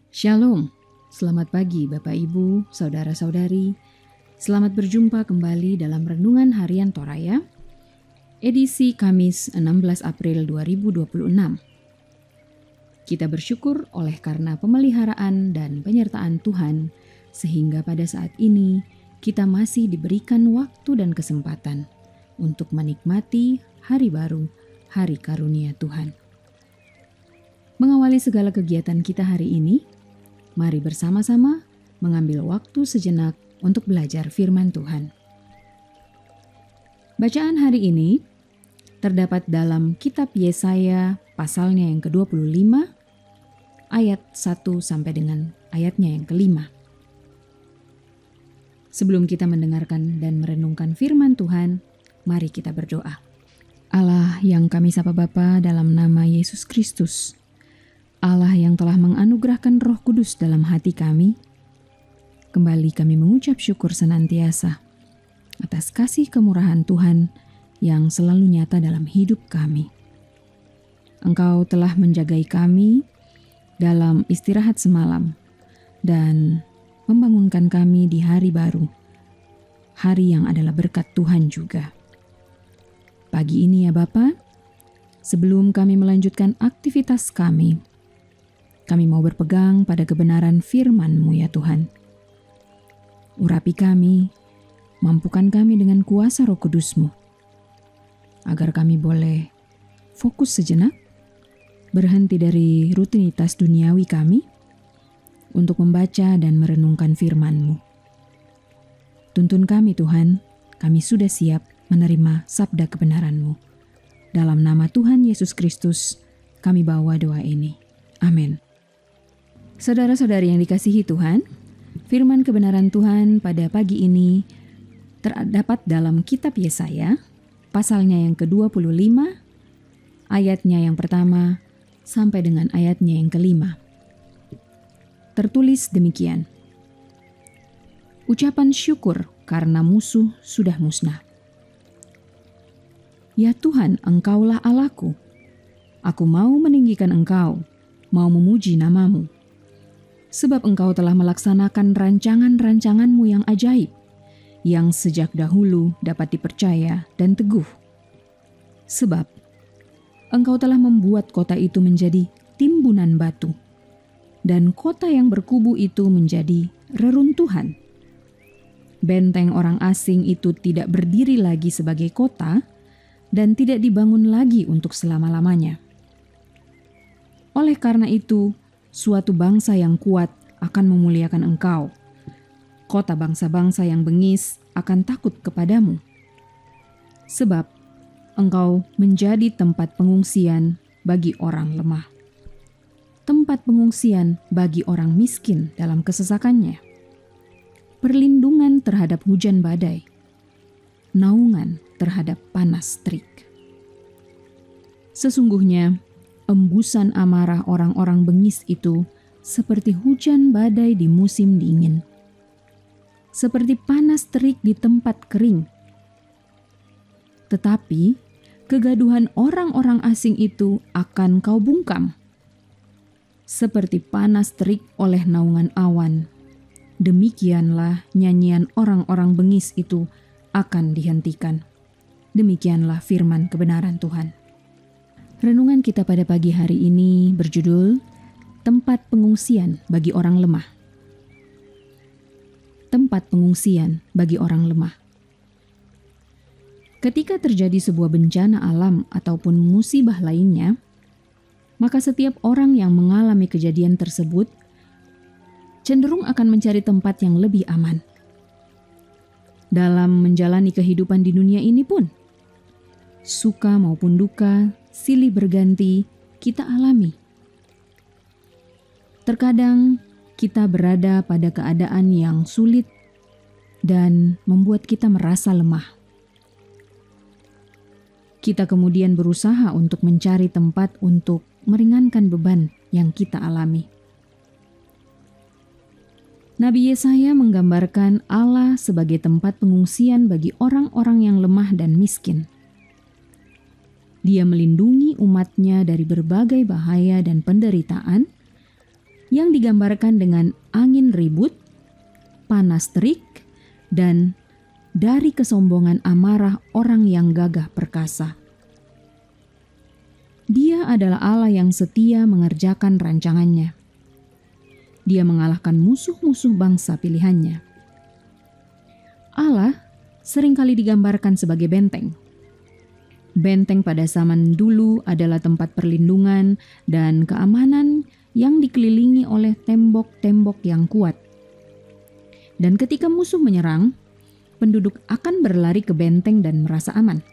Shalom, selamat pagi Bapak Ibu, Saudara-saudari. Selamat berjumpa kembali dalam Renungan Harian Toraya, edisi Kamis 16 April 2026. Kita bersyukur oleh karena pemeliharaan dan penyertaan Tuhan, sehingga pada saat ini kita masih diberikan waktu dan kesempatan untuk menikmati hari baru, hari karunia Tuhan. Mengawali segala kegiatan kita hari ini, mari bersama-sama mengambil waktu sejenak untuk belajar firman Tuhan. Bacaan hari ini terdapat dalam kitab Yesaya pasalnya yang ke-25, ayat 1 sampai dengan ayatnya yang ke-5. Sebelum kita mendengarkan dan merenungkan firman Tuhan, mari kita berdoa. Allah yang kami sapa Bapa dalam nama Yesus Kristus, Allah yang telah menganugerahkan Roh Kudus dalam hati kami, kembali kami mengucap syukur senantiasa atas kasih kemurahan Tuhan yang selalu nyata dalam hidup kami. Engkau telah menjagai kami dalam istirahat semalam dan membangunkan kami di hari baru, hari yang adalah berkat Tuhan juga. Pagi ini ya Bapa, sebelum kami melanjutkan aktivitas kami mau berpegang pada kebenaran firman-Mu ya Tuhan. Urapi kami, mampukan kami dengan kuasa Roh Kudus-Mu, agar kami boleh fokus sejenak, berhenti dari rutinitas duniawi kami, untuk membaca dan merenungkan firman-Mu. Tuntun kami Tuhan, kami sudah siap menerima sabda kebenaran-Mu. Dalam nama Tuhan Yesus Kristus, kami bawa doa ini. Amin. Saudara-saudari yang dikasihi Tuhan, firman kebenaran Tuhan pada pagi ini terdapat dalam kitab Yesaya, pasalnya yang ke-25, ayatnya yang pertama sampai dengan ayatnya yang ke-5. Tertulis demikian: Ucapan syukur karena musuh sudah musnah. Ya Tuhan, Engkaulah Allahku. Aku mau meninggikan Engkau, mau memuji nama-Mu. Sebab Engkau telah melaksanakan rancangan-rancangan-Mu yang ajaib, yang sejak dahulu dapat dipercaya dan teguh. Sebab Engkau telah membuat kota itu menjadi timbunan batu, dan kota yang berkubu itu menjadi reruntuhan. Benteng orang asing itu tidak berdiri lagi sebagai kota, dan tidak dibangun lagi untuk selama-lamanya. Oleh karena itu, suatu bangsa yang kuat akan memuliakan Engkau. Kota bangsa-bangsa yang bengis akan takut kepadamu. Sebab Engkau menjadi tempat pengungsian bagi orang lemah. Tempat pengungsian bagi orang miskin dalam kesesakannya. Perlindungan terhadap hujan badai. Naungan terhadap panas terik. Sesungguhnya, embusan amarah orang-orang bengis itu seperti hujan badai di musim dingin, seperti panas terik di tempat kering. Tetapi kegaduhan orang-orang asing itu akan Kau bungkam, seperti panas terik oleh naungan awan. Demikianlah nyanyian orang-orang bengis itu akan dihentikan. Demikianlah firman kebenaran Tuhan. Renungan kita pada pagi hari ini berjudul Tempat Pengungsian bagi Orang Lemah. Tempat pengungsian bagi orang lemah. Ketika terjadi sebuah bencana alam ataupun musibah lainnya, maka setiap orang yang mengalami kejadian tersebut cenderung akan mencari tempat yang lebih aman. Dalam menjalani kehidupan di dunia ini pun, suka maupun duka, silih berganti kita alami. Terkadang kita berada pada keadaan yang sulit dan membuat kita merasa lemah. Kita kemudian berusaha untuk mencari tempat untuk meringankan beban yang kita alami. Nabi Yesaya menggambarkan Allah sebagai tempat pengungsian bagi orang-orang yang lemah dan miskin. Dia melindungi umatnya dari berbagai bahaya dan penderitaan, yang digambarkan dengan angin ribut, panas terik, dan dari kesombongan amarah orang yang gagah perkasa. Dia adalah Allah yang setia mengerjakan rancangannya. Dia mengalahkan musuh-musuh bangsa pilihannya. Allah seringkali digambarkan sebagai benteng. Benteng pada zaman dulu adalah tempat perlindungan dan keamanan yang dikelilingi oleh tembok-tembok yang kuat. Dan ketika musuh menyerang, penduduk akan berlari ke benteng dan merasa aman.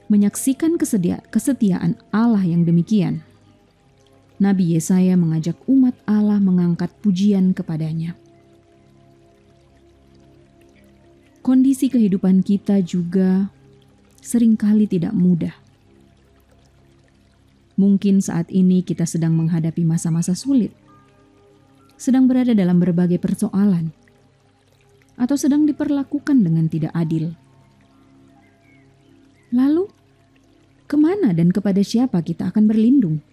Menyaksikan kesetiaan Allah yang demikian, Nabi Yesaya mengajak umat Allah mengangkat pujian kepadanya. Kondisi kehidupan kita juga seringkali tidak mudah. Mungkin saat ini kita sedang menghadapi masa-masa sulit, sedang berada dalam berbagai persoalan, atau sedang diperlakukan dengan tidak adil. Lalu, kemana dan kepada siapa kita akan berlindung?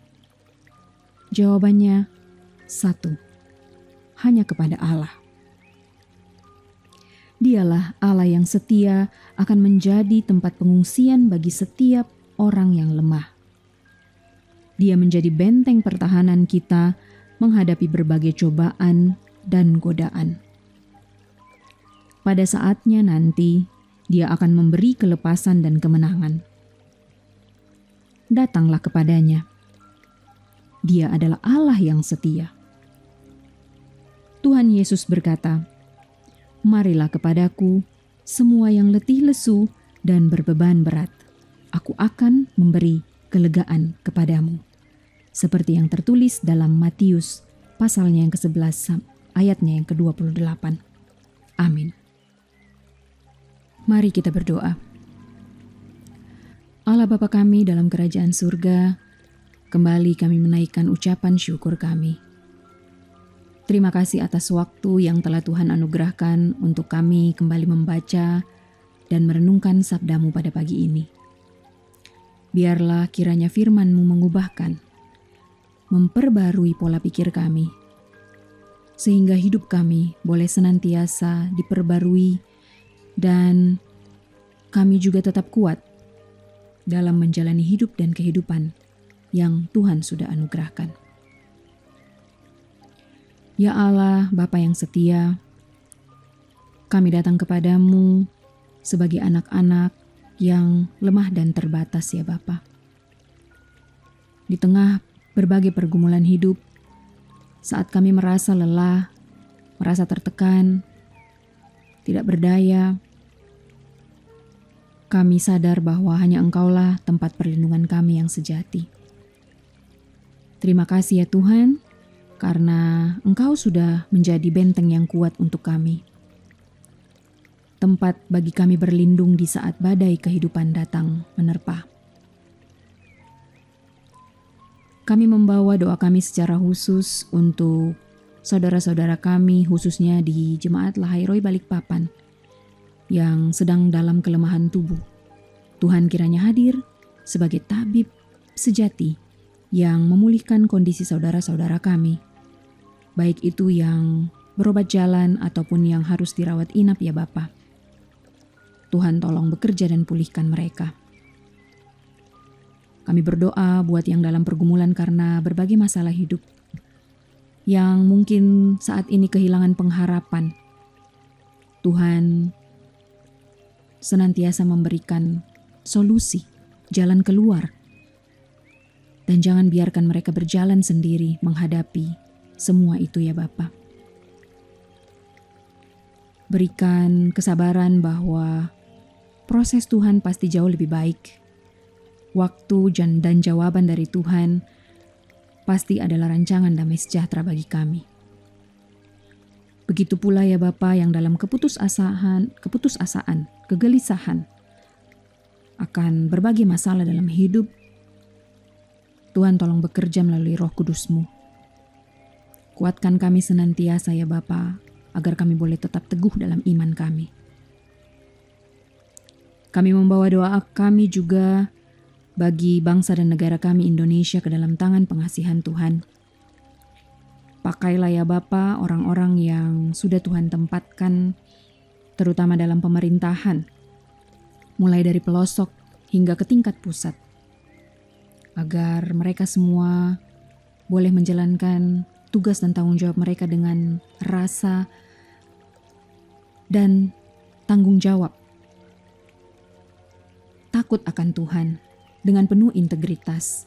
Jawabannya satu, hanya kepada Allah. Dialah Allah yang setia akan menjadi tempat pengungsian bagi setiap orang yang lemah. Dia menjadi benteng pertahanan kita menghadapi berbagai cobaan dan godaan. Pada saatnya nanti, Dia akan memberi kelepasan dan kemenangan. Datanglah kepadanya. Dia adalah Allah yang setia. Tuhan Yesus berkata, "Marilah kepadaku, semua yang letih lesu dan berbeban berat. Aku akan memberi kelegaan kepadamu." Seperti yang tertulis dalam Matius pasalnya yang ke-11 ayatnya yang ke-28. Amin. Mari kita berdoa. Allah Bapa kami dalam kerajaan surga, kembali kami menaikkan ucapan syukur kami. Terima kasih atas waktu yang telah Tuhan anugerahkan untuk kami kembali membaca dan merenungkan sabda-Mu pada pagi ini. Biarlah kiranya firman-Mu mengubahkan, memperbarui pola pikir kami, sehingga hidup kami boleh senantiasa diperbarui dan kami juga tetap kuat dalam menjalani hidup dan kehidupan yang Tuhan sudah anugerahkan. Ya Allah, Bapa yang setia, kami datang kepadamu sebagai anak-anak yang lemah dan terbatas ya Bapa. Di tengah berbagai pergumulan hidup, saat kami merasa lelah, merasa tertekan, tidak berdaya, kami sadar bahwa hanya Engkaulah tempat perlindungan kami yang sejati. Terima kasih ya Tuhan, karena Engkau sudah menjadi benteng yang kuat untuk kami. Tempat bagi kami berlindung di saat badai kehidupan datang menerpa. Kami membawa doa kami secara khusus untuk saudara-saudara kami, khususnya di Jemaat Lahairoi Balikpapan, yang sedang dalam kelemahan tubuh. Tuhan kiranya hadir sebagai tabib sejati yang memulihkan kondisi saudara-saudara kami, baik itu yang berobat jalan ataupun yang harus dirawat inap ya Bapa. Tuhan tolong bekerja dan pulihkan mereka. Kami berdoa buat yang dalam pergumulan karena berbagai masalah hidup, yang mungkin saat ini kehilangan pengharapan. Tuhan senantiasa memberikan solusi, jalan keluar. Dan jangan biarkan mereka berjalan sendiri menghadapi semua itu ya Bapa. Berikan kesabaran bahwa proses Tuhan pasti jauh lebih baik. Waktu dan jawaban dari Tuhan pasti adalah rancangan damai sejahtera bagi kami. Begitu pula ya Bapa yang dalam keputusasaan, kegelisahan akan berbagai masalah dalam hidup, Tuhan tolong bekerja melalui Roh Kudus-Mu. Kuatkan kami senantiasa ya Bapa, agar kami boleh tetap teguh dalam iman kami. Kami membawa doa kami juga bagi bangsa dan negara kami Indonesia ke dalam tangan pengasihan Tuhan. Pakailah ya Bapa orang-orang yang sudah Tuhan tempatkan, terutama dalam pemerintahan, mulai dari pelosok hingga ke tingkat pusat, agar mereka semua boleh menjalankan tugas dan tanggung jawab mereka dengan rasa dan tanggung jawab, takut akan Tuhan dengan penuh integritas,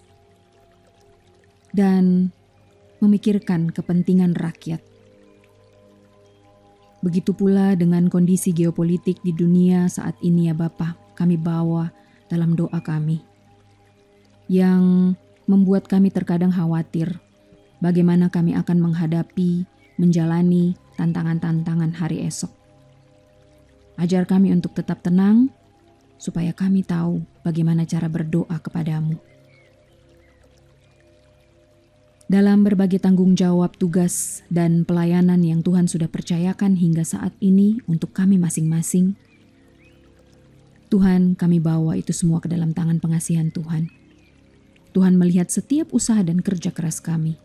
dan memikirkan kepentingan rakyat. Begitu pula dengan kondisi geopolitik di dunia saat ini ya Bapa, kami bawa dalam doa kami, yang membuat kami terkadang khawatir bagaimana kami akan menghadapi, menjalani tantangan-tantangan hari esok. Ajar kami untuk tetap tenang, supaya kami tahu bagaimana cara berdoa kepadamu. Dalam berbagai tanggung jawab tugas dan pelayanan yang Tuhan sudah percayakan hingga saat ini untuk kami masing-masing, Tuhan, kami bawa itu semua ke dalam tangan pengasihan Tuhan. Tuhan melihat setiap usaha dan kerja keras kami.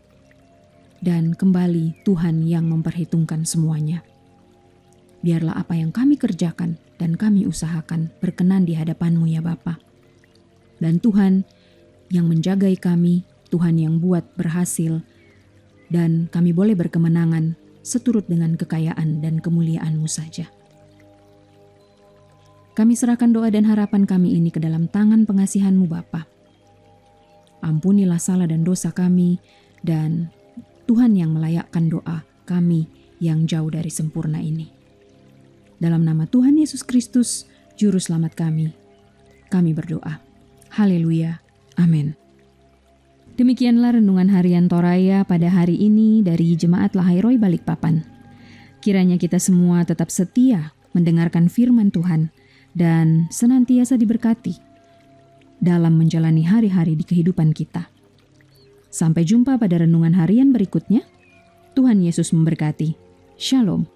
Dan kembali Tuhan yang memperhitungkan semuanya. Biarlah apa yang kami kerjakan dan kami usahakan berkenan di hadapan-Mu ya Bapa. Dan Tuhan yang menjagai kami, Tuhan yang buat berhasil, dan kami boleh berkemenangan seturut dengan kekayaan dan kemuliaan-Mu saja. Kami serahkan doa dan harapan kami ini ke dalam tangan pengasihan-Mu Bapa. Ampunilah salah dan dosa kami, dan Tuhan yang melayakkan doa kami yang jauh dari sempurna ini. Dalam nama Tuhan Yesus Kristus, Juru Selamat kami berdoa. Haleluya. Amin. Demikianlah renungan harian Toraya pada hari ini dari Jemaat Lahairoi Balikpapan. Kiranya kita semua tetap setia mendengarkan firman Tuhan dan senantiasa diberkati dalam menjalani hari-hari di kehidupan kita. Sampai jumpa pada renungan harian berikutnya. Tuhan Yesus memberkati. Shalom.